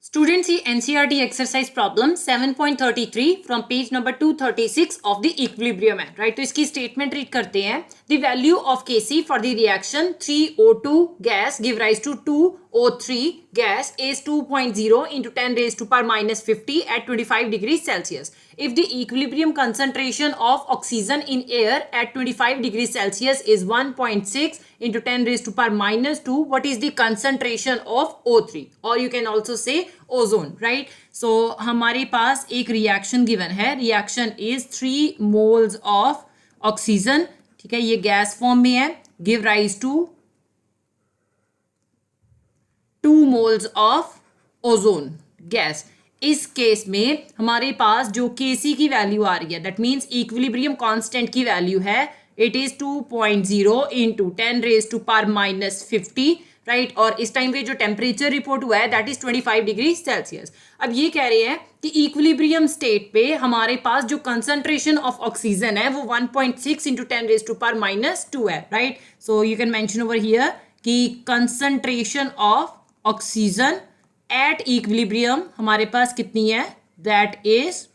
Students, see NCERT exercise problem 7.33 from page number 236 of the equilibrium है, right? तो इसकी statement read करते हैं. The value of Kc for the reaction 3O2 gas give rise to 2O3 gas is 2.0 into 10 raised to power minus 50 at 25 degrees Celsius. If the equilibrium concentration of oxygen in air at 25 degrees Celsius is 1.6 into 10 raised to power minus 2, what is the concentration of O3? Or you can also say ozone, right. So हमारे पास एक reaction given है. Reaction is 3 moles of oxygen, ठीक है, ये gas form में है. Give rise to 2 moles of ozone gas. इस केस में हमारे पास जो Kc की वैल्यू आ रही है, दैट मीन्स इक्विलिब्रियम कांस्टेंट की वैल्यू है, it is 2.0 into 10 raise to power minus 50, right. और इस टाइम पे जो टेम्परेचर रिपोर्ट हुआ है दैट इज 25 डिग्री सेल्सियस. अब ये कह रहे हैं कि इक्विलिब्रियम स्टेट पे हमारे पास जो कंसंट्रेशन ऑफ ऑक्सीजन है वो 1.6 into 10 raise to power minus 2 है, right. So you can mention over here कि concentration of oxygen at equilibrium हमारे पास कितनी है, that is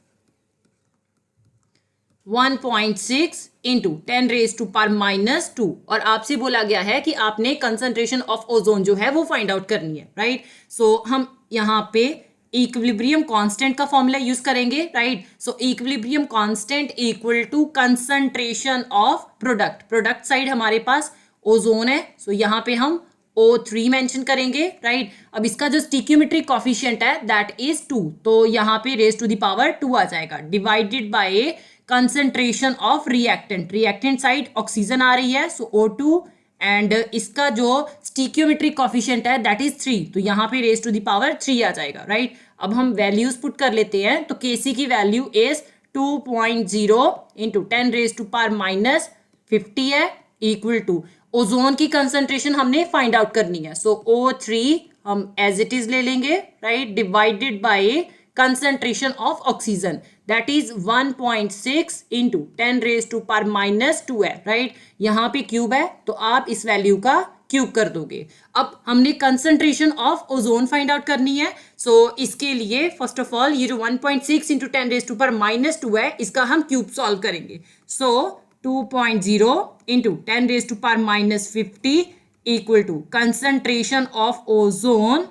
1.6 into 10 raise to power minus 2. और आपसे बोला गया है कि आपने कंसंट्रेशन ऑफ ओजोन जो है वो फाइंड आउट करनी है, राइट. सो हम यहाँ पे इक्विलिब्रियम कांस्टेंट का फॉर्मूला यूज करेंगे, right. So equilibrium constant equal to concentration of product side हमारे पास ओजोन है, सो यहाँ पे हम O3 मेंशन करेंगे, राइट. अब इसका जो स्टिक्योमेट्रिक कॉफिशिएंट है दैट इज 2, तो यहाँ पे रेज टू द पावर 2 आ जाएगा, divided by concentration of reactant side oxygen आ रही है, सो O2, एंड इसका जो स्टिक्योमेट्रिक कॉफिशिएंट है दैट इज 3, तो यहाँ पे रेज टू द पावर 3 आ जाएगा, राइट. अब हम वैल्यूज पुट कर लेते हैं, तो Kc की value is 2.0 into 10 raise to power minus 50 है, इक्वल टू ओजोन की कंसंट्रेशन हमने फाइंड आउट करनी है, सो O3 हम एज इट इज ले लेंगे, right, divided by concentration of oxygen that is 1.6 into 10 raise to power minus 2 है, राइट. यहाँ पे क्यूब है तो आप इस वैल्यू का क्यूब कर दोगे. अब हमने concentration of ozone find out करनी है, सो इसके लिए फर्स्ट ऑफ ऑल ये जो 1.6 into 10 raise to power minus 2 है इसका हम क्यूब सॉल्व करेंगे. सो 2.0 into 10 raised to power minus 50 equal to concentration of ozone,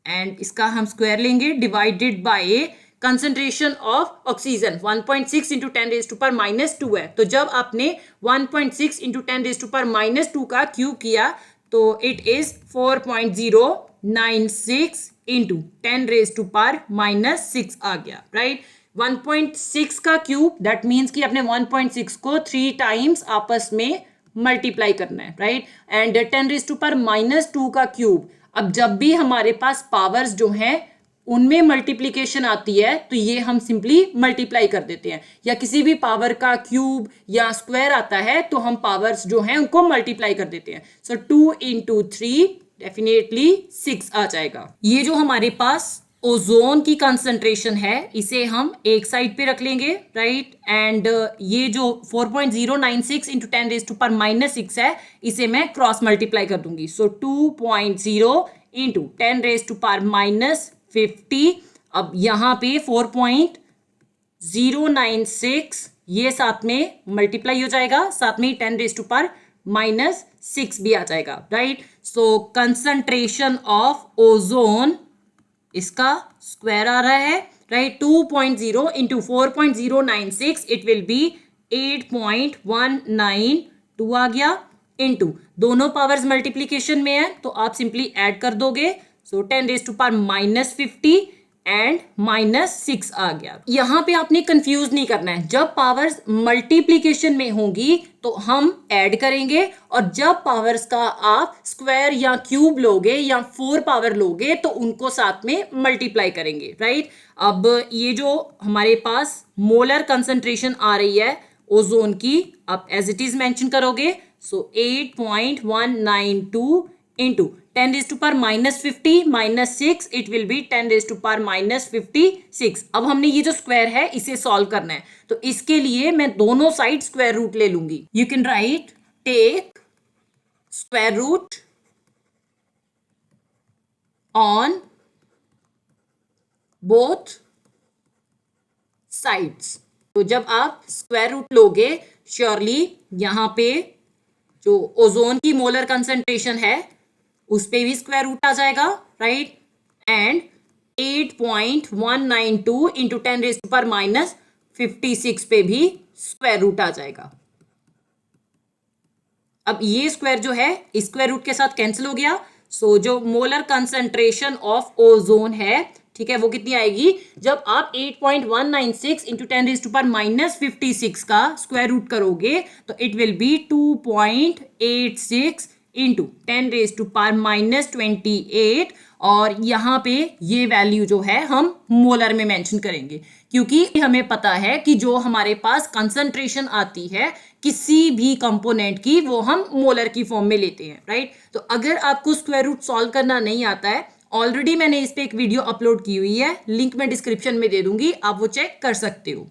and इसका हम स्क्वायर लेंगे, divided by concentration of oxygen 1.6 into 10 raise to power minus 2 है. तो जब आपने 1.6 into 10 raise to power minus 2 का क्यूब किया तो it is 4.096 into 10 raise to power minus 6 आ गया, राइट. 1.6 का क्यूब दैट मीन्स कि अपने 1.6 को 3 टाइम्स आपस में मल्टीप्लाई करना है, right. And 10 raise to power minus 2 का क्यूब, अब जब भी हमारे पास पावर्स जो हैं उनमें मल्टीप्लीकेशन आती है तो ये हम सिंपली मल्टीप्लाई कर देते हैं, या किसी भी पावर का क्यूब या स्क्वायर आता है तो हम पावर्स जो हैं उनको मल्टीप्लाई कर देते हैं. सो 2 इंटू 3 डेफिनेटली 6 आ जाएगा. ये जो हमारे पास ओजोन की कंसंट्रेशन है इसे हम एक साइड पे रख लेंगे, राइट. एंड ये जो 4.096 into 10 raise to power minus 6 है इसे मैं क्रॉस मल्टीप्लाई कर दूंगी, so 2.0 into 10 raise to power minus 50. अब यहाँ पे 4.096 ये साथ में मल्टीप्लाई हो जाएगा, साथ में 10 रेज टू पावर माइनस 6 भी आ जाएगा, right. So concentration of ozone इसका स्क्वायर आ रहा है, right. 2.0 into 4.096 it will B 8.192 आ गया, इंटू दोनों पावर्स मल्टीप्लीकेशन में है तो आप सिंपली ऐड कर दोगे, so 10 raise to power minus 50 and minus 6 आ गया. यहाँ पे आपने कंफ्यूज नहीं करना है, जब पावर्स मल्टीप्लीकेशन में होंगी तो हम ऐड करेंगे, और जब पावर्स का आप स्क्वायर या क्यूब लोगे या 4 पावर लोगे तो उनको साथ में मल्टीप्लाई करेंगे, राइट. अब ये जो हमारे पास मोलर कंसंट्रेशन आ रही है ओजोन की, आप एज इट इज मेंशन करोगे, so 8.192 into 10 raise to power minus 50 minus 6 it will be 10 raise to power minus 56. अब हमने ये जो स्क्वायर है इसे सॉल्व करना है, तो इसके लिए मैं दोनों साइड स्क्वायर रूट ले लूंगी. You can right take square root on both sides. तो जब आप स्क्वायर रूट लोगे श्योरली यहाँ पे जो ओजोन की मोलर कंसंट्रेशन है उस पे भी स्क्वायर रूट आ जाएगा, राइट। एंड 8.192 इंटू 10⁻⁻56 पे भी स्क्वायर रूट आ जाएगा। अब ये स्क्वायर जो है स्क्वायर रूट के साथ कैंसिल हो गया। सो जो मोलर कंसंट्रेशन ऑफ ओजोन है, ठीक है, वो कितनी आएगी जब आप 8.196 इंटू 10⁻⁻56 का स्क्वायर रूट करोगे तो इट विल बी 2.86 इंटू 10⁻⁻28 और यहाँ पे ये वैल्यू जो है हम मोलर में मेंशन करेंगे क्योंकि हमें पता है कि जो हमारे पास कंसंट्रेशन आती है किसी भी कंपोनेंट की वो हम मोलर की फॉर्म में लेते हैं, राइट। तो अगर आपको स्क्वायर रूट सॉल्व करना नहीं आता है, ऑलरेडी मैंने इस पे एक वीडियो अपलोड की हुई है, लिंक मैं डिस्क्रिप्शन में दे दूंगी, आप वो चेक कर सकते हो।